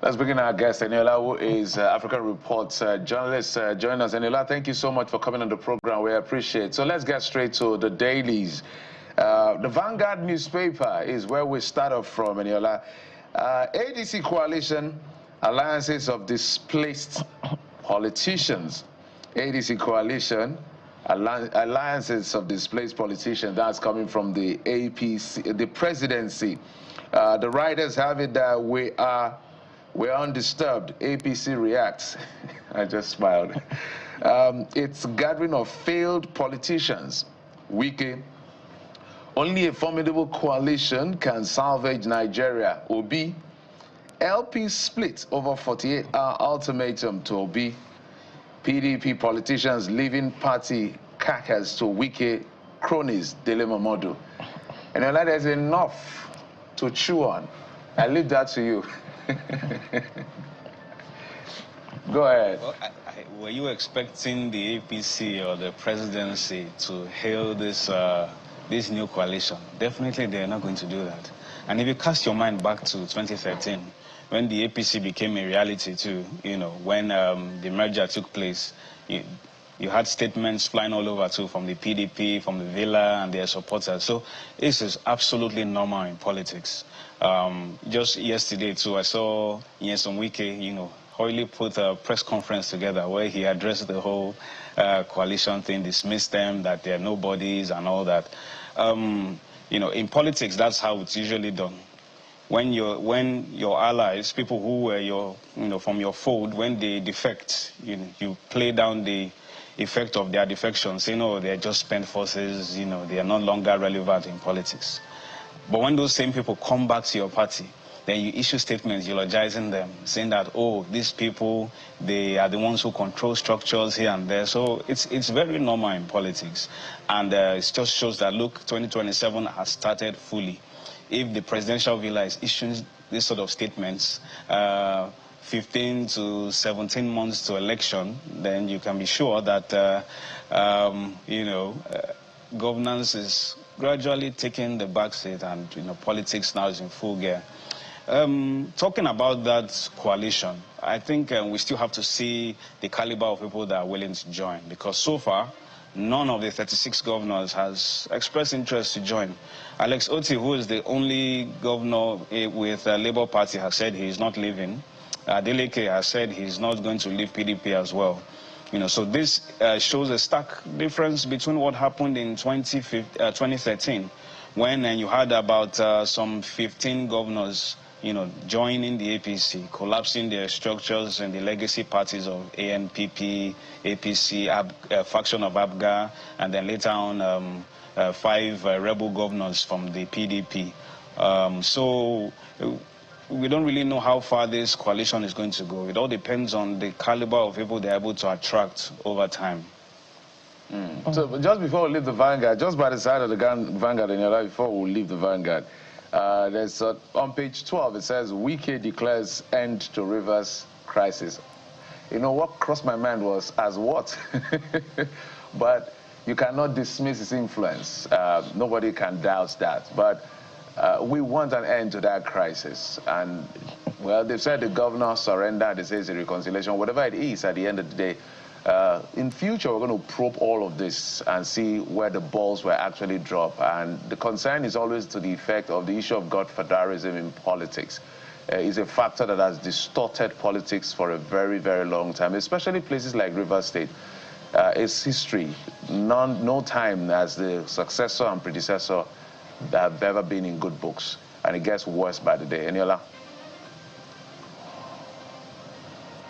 Let's begin our guest, Eniola, who is African Reports journalist. Join us. Eniola, thank you so much for coming on the program. We appreciate it. So let's get straight to the dailies. The Vanguard newspaper is where we start off from, Eniola. ADC Coalition, alliances of displaced politicians. ADC Coalition, alliances of displaced politicians. That's coming from the APC, the presidency. The writers have it that we're undisturbed. APC reacts. I just smiled. It's a gathering of failed politicians. Wiki. Only a formidable coalition can salvage Nigeria. Obi. LP split over 48-hour ultimatum to Obi. PDP politicians leaving party crackers to Wiki cronies dilemma model. And then there's enough to chew on. I leave that to you. Go ahead. Well, were you expecting the APC or the presidency to hail this new coalition? Definitely they're not going to do that. And if you cast your mind back to 2013, when the APC became a reality too, when the merger took place, you had statements flying all over too from the PDP, from the Villa and their supporters. So this is absolutely normal in politics. Just yesterday too, I saw Nyesom Wike, Hoyle put a press conference together where he addressed the whole coalition thing, dismissed them, that they're nobodies and all that. In politics, that's how it's usually done. When your allies, people who were from your fold, when they defect, you play down the effect of their defection, saying, oh, they're just spent forces, they are no longer relevant in politics. But when those same people come back to your party, then you issue statements eulogizing them, saying that, oh, these people, they are the ones who control structures here and there. So it's very normal in politics. And it just shows that, look, 2027 has started fully. If the presidential villa is issuing this sort of statements, 15 to 17 months to election, then you can be sure that, governance is gradually taking the backseat and, politics now is in full gear. Talking about that coalition, I think we still have to see the caliber of people that are willing to join, because so far, none of the 36 governors has expressed interest to join. Alex Otti, who is the only governor with the Labour Party, has said he is not leaving. Adeleke has said he's not going to leave PDP as well. So this shows a stark difference between what happened in 2013, when you had about some 15 governors, joining the APC, collapsing their structures and the legacy parties of ANPP, APC, faction of ABGA, and then later on 5 rebel governors from the PDP. So we don't really know how far this coalition is going to go. It all depends on the caliber of people they're able to attract over time. So just before we leave the Vanguard, just by the side of the Vanguard, before we leave the Vanguard, there's on page 12, it says, Wike declares end to Rivers crisis. What crossed my mind was, as what? But you cannot dismiss his influence. Nobody can doubt that. But we want an end to that crisis. And, well, they've said the governor surrendered, they say it's a reconciliation, whatever it is at the end of the day. In future, we're going to probe all of this and see where the balls were actually dropped. And the concern is always to the effect of the issue of godfatherism in politics. It's a factor that has distorted politics for a very, very long time, especially places like Rivers State. It's history. No time has the successor and predecessor that have ever been in good books. And it gets worse by the day. Eniola?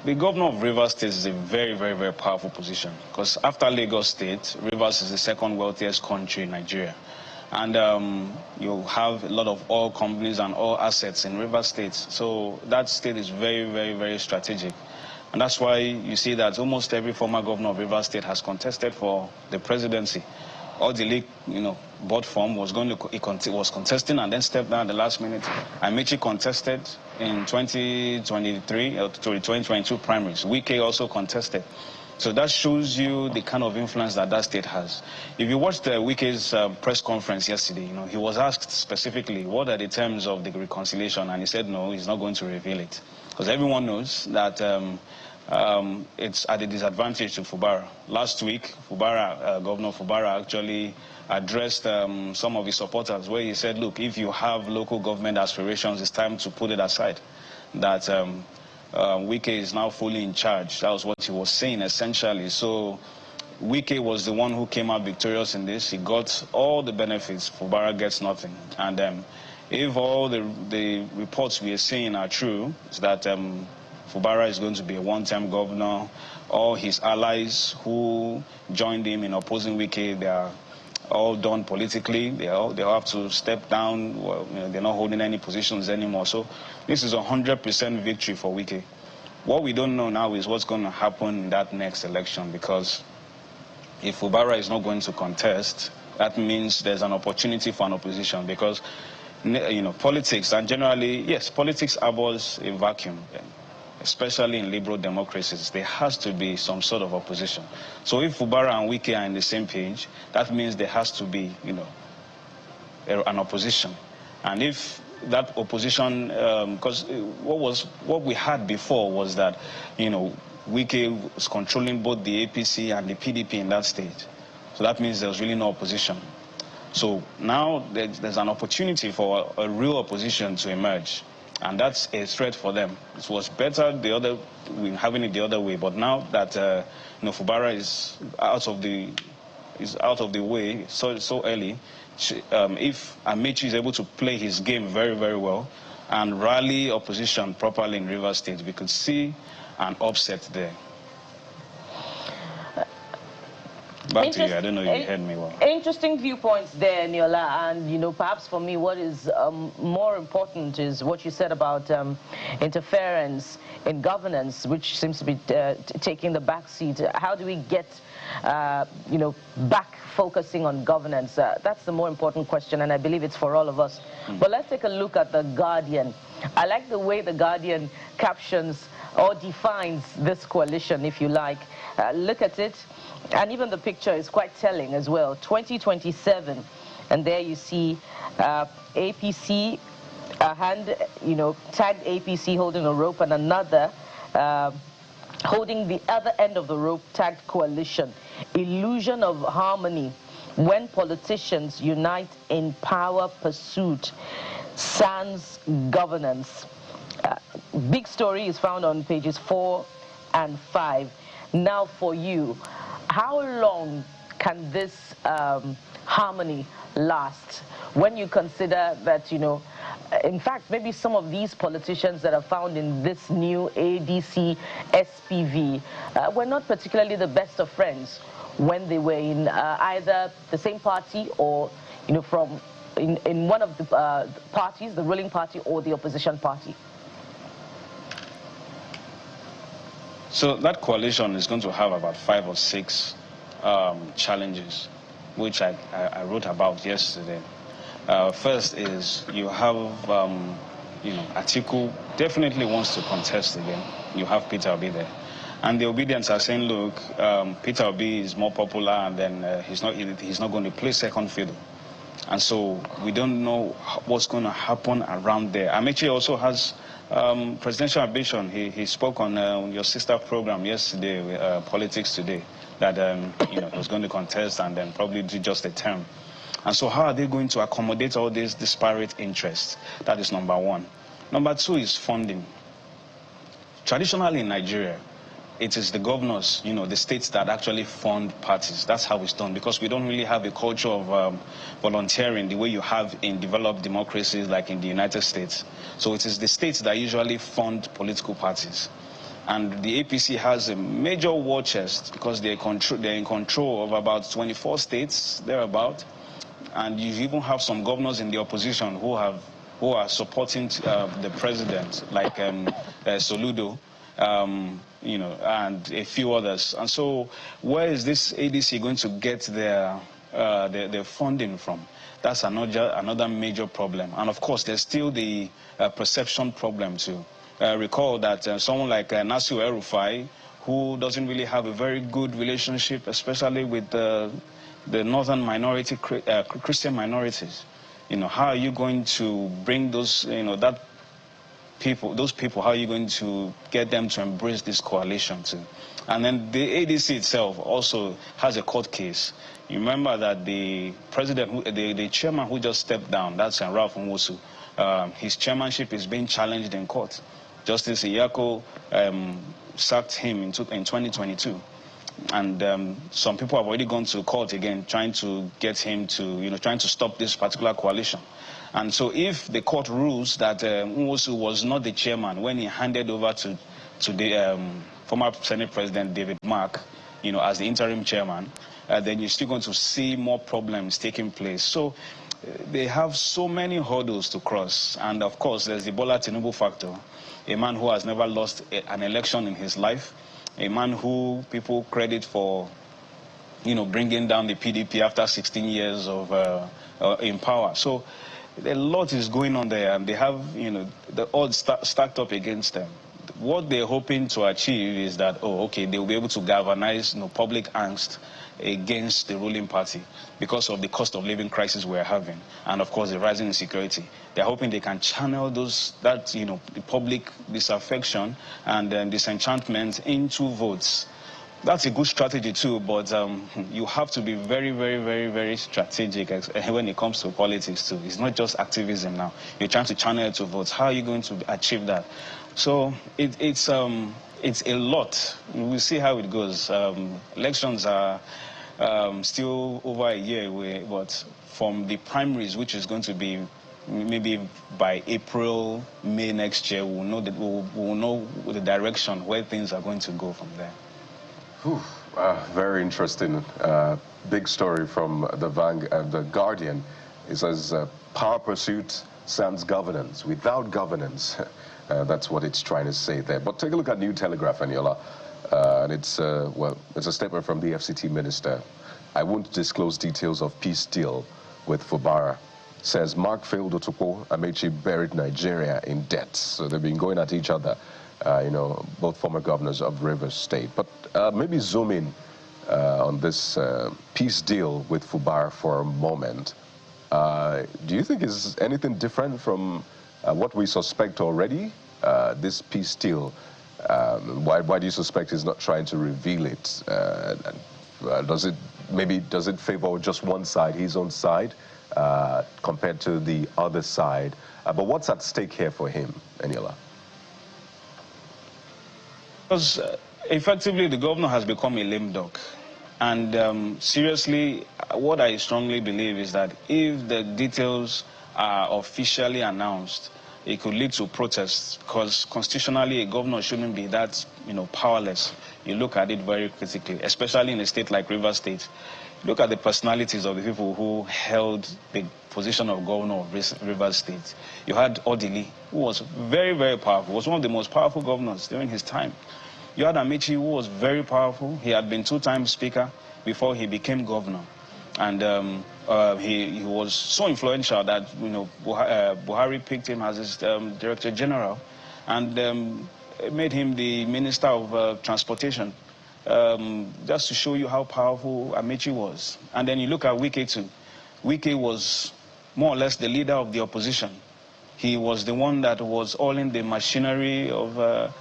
The governor of Rivers State is a very, very, very powerful position, because after Lagos State, Rivers is the second wealthiest country in Nigeria. And you have a lot of oil companies and oil assets in Rivers State. So that state is very, very, very strategic. And that's why you see that almost every former governor of Rivers State has contested for the presidency. All the league, board form was contesting and then stepped down at the last minute. Amici contested in 2023 or 2022 primaries. Wike also contested. So that shows you the kind of influence that that state has. If you watched Wike's press conference yesterday, he was asked specifically, what are the terms of the reconciliation? And he said, no, he's not going to reveal it. Because everyone knows that it's at a disadvantage to Fubara. Last week, Governor Fubara actually addressed some of his supporters where he said, look, if you have local government aspirations, it's time to put it aside. That Wike is now fully in charge. That was what he was saying, essentially. So Wike was the one who came out victorious in this. He got all the benefits. Fubara gets nothing. And if all the reports we are seeing are true, is that Fubara is going to be a one-term governor. All his allies who joined him in opposing Wike, they are all done politically. They have to step down. Well, they're not holding any positions anymore. So this is a 100% victory for Wike. What we don't know now is what's going to happen in that next election, because if Fubara is not going to contest, that means there's an opportunity for an opposition, because politics, and generally, yes, politics abhors a vacuum. Especially in liberal democracies, there has to be some sort of opposition. So if Fubara and Wike are on the same page, that means there has to be, an opposition. And if that opposition, because what we had before was that, Wike was controlling both the APC and the PDP in that state. So that means there's really no opposition. So now there's an opportunity for a real opposition to emerge. And that's a threat for them. It was better having it the other way, but now that Fubara is out of the way so early, if Amechi is able to play his game very, very well and rally opposition properly in Rivers State, we could see an upset there. Back to you. I don't know if you heard me well. Interesting viewpoints there, Niola. And, perhaps for me, what is more important is what you said about interference in governance, which seems to be taking the back seat. How do we get, back focusing on governance? That's the more important question, and I believe it's for all of us. But let's take a look at The Guardian. I like the way The Guardian captions or defines this coalition, if you like. Look at it. And even the picture is quite telling as well. 2027, and there you see APC, a hand, tagged APC holding a rope, and another holding the other end of the rope, tagged coalition. Illusion of harmony when politicians unite in power pursuit. Sans governance. Big story is found on pages 4 and 5. Now for you, how long can this harmony last when you consider that, in fact, maybe some of these politicians that are found in this new ADC SPV were not particularly the best of friends when they were in either the same party or, from in one of the parties, the ruling party or the opposition party? So that coalition is going to have about 5 or 6 challenges, which I wrote about yesterday. First is you have, Atiku definitely wants to contest again. You have Peter Obi there. And the Obedients are saying, look, Peter Obi is more popular, and then he's not going to play second fiddle. And so we don't know what's going to happen around there. Amechi also has presidential ambition. He spoke on your sister program yesterday, PoliticsToday, that he was going to contest and then probably do just a term. And so how are they going to accommodate all these disparate interests? That is number one. Number two is funding. Traditionally in Nigeria, it is the governors, the states that actually fund parties. That's how it's done, because we don't really have a culture of volunteering the way you have in developed democracies like in the United States. So it is the states that usually fund political parties. And the APC has a major war chest because they're in control of about 24 states, thereabout. And you even have some governors in the opposition who are supporting the president, like Soludo. And a few others. And so where is this ADC going to get their funding from? That's another major problem. And of course, there's still the perception problem too. Recall that someone like Nasir El-Rufai, who doesn't really have a very good relationship, especially with the northern minority, Christian minorities. How are you going to bring those, those people, how are you going to get them to embrace this coalition too? And then the ADC itself also has a court case. You remember that the president, the chairman who just stepped down, that's Ralph Nwosu, his chairmanship is being challenged in court. Justice Iyako sacked him in 2022. And some people have already gone to court again, trying to get him to, trying to stop this particular coalition. And so if the court rules that Nwosu was not the chairman when he handed over to the former Senate President David Mark, as the interim chairman, then you're still going to see more problems taking place. So they have so many hurdles to cross. And of course, there's the Bola Tinubu factor, a man who has never lost an election in his life, a man who people credit for, bringing down the PDP after 16 years of in power. So a lot is going on there, and they have, the odds stacked up against them. What they're hoping to achieve is that, they will be able to galvanize, public angst against the ruling party because of the cost of living crisis we're having, and of course the rising insecurity. They're hoping they can channel the public disaffection and disenchantment into votes. That's a good strategy too, but you have to be very, very, very, very strategic when it comes to politics too. It's not just activism now. You're trying to channel it to votes. How are you going to achieve that? So it's a lot. We'll see how it goes. Elections are still over a year away, but from the primaries, which is going to be maybe by April, May next year, we'll know the direction where things are going to go from there. Whew, very interesting. Big story from the Guardian. It says, power pursuit sans governance. Without governance, that's what it's trying to say there. But take a look at New Telegraph, Eniola. And it's a statement from the FCT minister. I won't disclose details of peace deal with Fubara. Says Mark failed Otopo, Amechi buried Nigeria in debt. So they've been going at each other. Both former governors of Rivers State. But maybe zoom in on this peace deal with Fubara for a moment. Do you think is anything different from what we suspect already? This peace deal, why do you suspect he's not trying to reveal it? Does it favor just one side, his own side, compared to the other side? But what's at stake here for him, Eniola? Because effectively the governor has become a lame duck. And seriously, what I strongly believe is that if the details are officially announced, it could lead to protests, because constitutionally a governor shouldn't be that powerless. You look at it very critically, especially in a state like Rivers State. Look at the personalities of the people who held the position of governor of Rivers State. You had Odili, who was very, very powerful, was one of the most powerful governors during his time. You had Amechi, who was very powerful. He had been two-time speaker before he became governor. And he was so influential that Buhari picked him as his director general and made him the minister of transportation, just to show you how powerful Amechi was. And then you look at Wike too. Wike was more or less the leader of the opposition. He was the one that was all in the machinery of the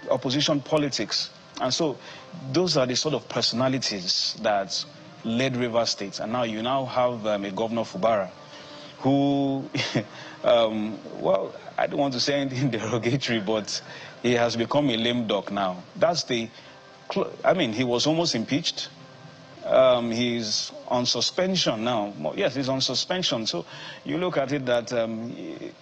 opposition politics. And so those are the sort of personalities that led Rivers State. And now you have a governor, Fubara, who, well, I don't want to say anything derogatory, but he has become a lame duck now. He was almost impeached. He's on suspension now. Yes, he's on suspension. So you look at it that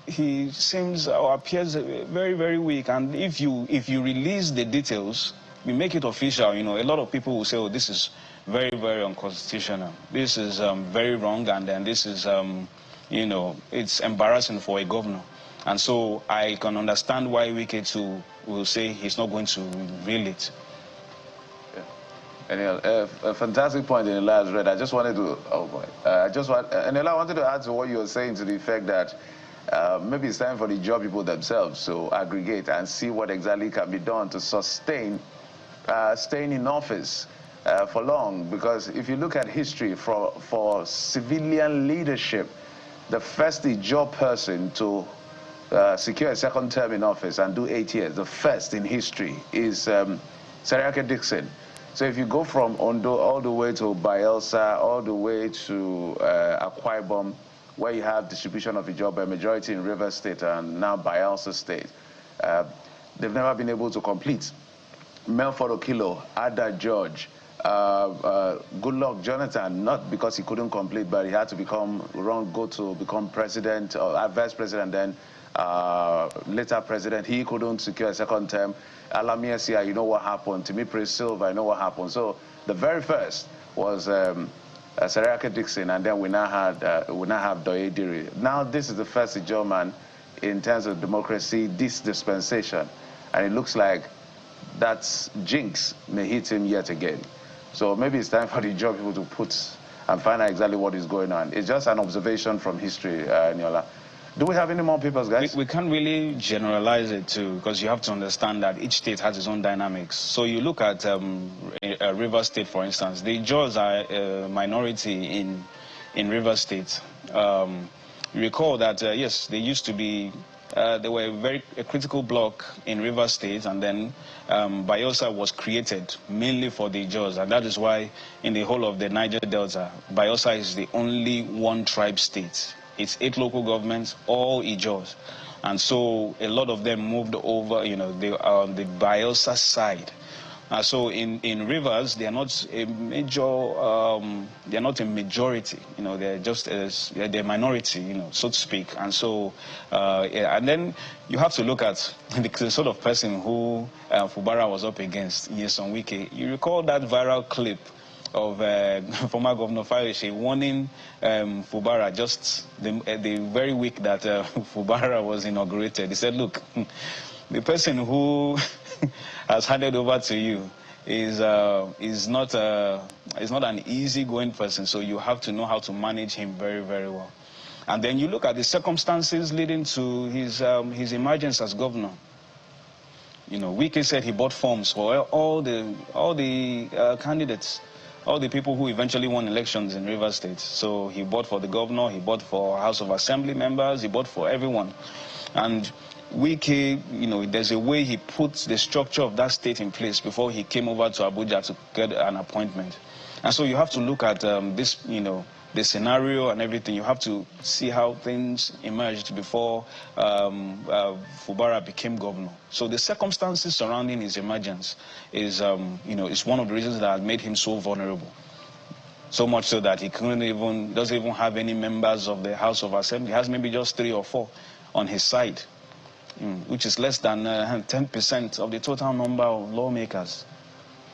he seems or appears very, very weak. And if you release the details, we make it official, a lot of people will say, oh, this is very, very unconstitutional. This is very wrong, and then this is, it's embarrassing for a governor. And so I can understand why Wike too will say he's not going to reveal it. Yeah. A fantastic point in the last read. I just wanted to, Eniola, I wanted to add to what you were saying to the effect that maybe it's time for the job people themselves to aggregate and see what exactly can be done to sustain staying in office for long. Because if you look at history for civilian leadership, the first job person to secure a second term in office and do 8 years, the first in history, is Seriake Dixon. So if you go from Ondo all the way to Bayelsa, all the way to Akwa Ibom, where you have distribution of the job, a majority in Rivers State and now Bayelsa State, they've never been able to complete. Melford Okilo, Ada George, Goodluck Jonathan, not because he couldn't complete, but he had to go to become president or vice president, then later president. He couldn't secure a second term. Alami Esia, you know what happened. Timi Praise Silva, you know what happened. So the very first was Seriake Dixon, and then we now have Doye Diri. Now this is the first German in terms of democracy, this dispensation, and it looks like that jinx may hit him yet again. So maybe it's time for the job people to put and find out exactly what is going on. It's just an observation from history, Niola. Do we have any more papers, guys? We can't really generalize it too, because you have to understand that each state has its own dynamics. So you look at Rivers State, for instance. The Jaws are a minority in Rivers State. You recall that, yes, they used to be, they were a critical bloc in Rivers State, and then Bayelsa was created mainly for the Jaws, and that is why in the whole of the Niger Delta, Bayelsa is the only one tribe state. It's 8 local governments, all Ijaws. And so a lot of them moved over, you know, they are on the Bayelsa side. So in Rivers, they are not a majority, you know, they're just they're minority, you know, so to speak. And so, and then you have to look at the sort of person who Fubara was up against, Nyesom Wike. You recall that viral clip of former Governor Fayose warning Fubara just the very week that Fubara was inaugurated. He said, look, the person who has handed over to you is not an easygoing person, so you have to know how to manage him very, very well. And then you look at the circumstances leading to his emergence as governor. You know, Wike said he bought forms for all the candidates, all the people who eventually won elections in Rivers State. So he bought for the governor, he bought for House of Assembly members, he bought for everyone. And Wike, you know, there's a way he puts the structure of that state in place before he came over to Abuja to get an appointment. And so you have to look at this, you know, the scenario and everything. You have to see how things emerged before Fubara became governor. So the circumstances surrounding his emergence is, you know, is one of the reasons that made him so vulnerable. So much so that he doesn't even have any members of the House of Assembly. He has maybe just 3 or 4 on his side, which is less than 10% of the total number of lawmakers.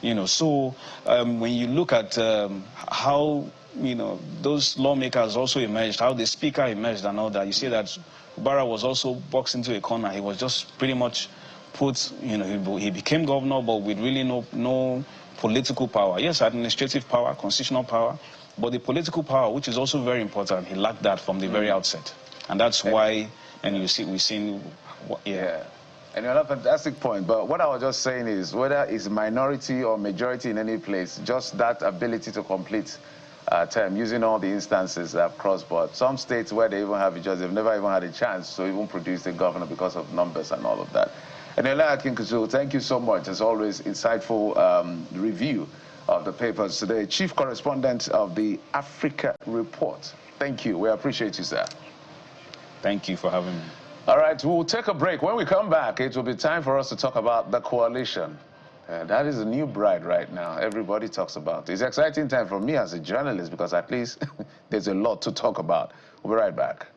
You know, so when you look at how, you know, those lawmakers also emerged, how the speaker emerged and all that, you see that Fubara was also boxed into a corner. He was just pretty much put, you know, he became governor, but with really no political power. Yes, administrative power, constitutional power, but the political power, which is also very important, he lacked that from the very outset. And that's why, and we've seen, yeah. And you're a fantastic point, but what I was just saying is, whether it's minority or majority in any place, just that ability to complete term, using all the instances that have crossed board. Some states where they even have judges, they've never even had a chance to even produce a governor because of numbers and all of that. And Ella Akinkuzu, thank you so much. As always, insightful review of the papers today. Chief Correspondent of the Africa Report. Thank you. We appreciate you, sir. Thank you for having me. All right, we'll take a break. When we come back, it will be time for us to talk about the coalition. That is a new bride right now. Everybody talks about it. It's an exciting time for me as a journalist because at least there's a lot to talk about. We'll be right back.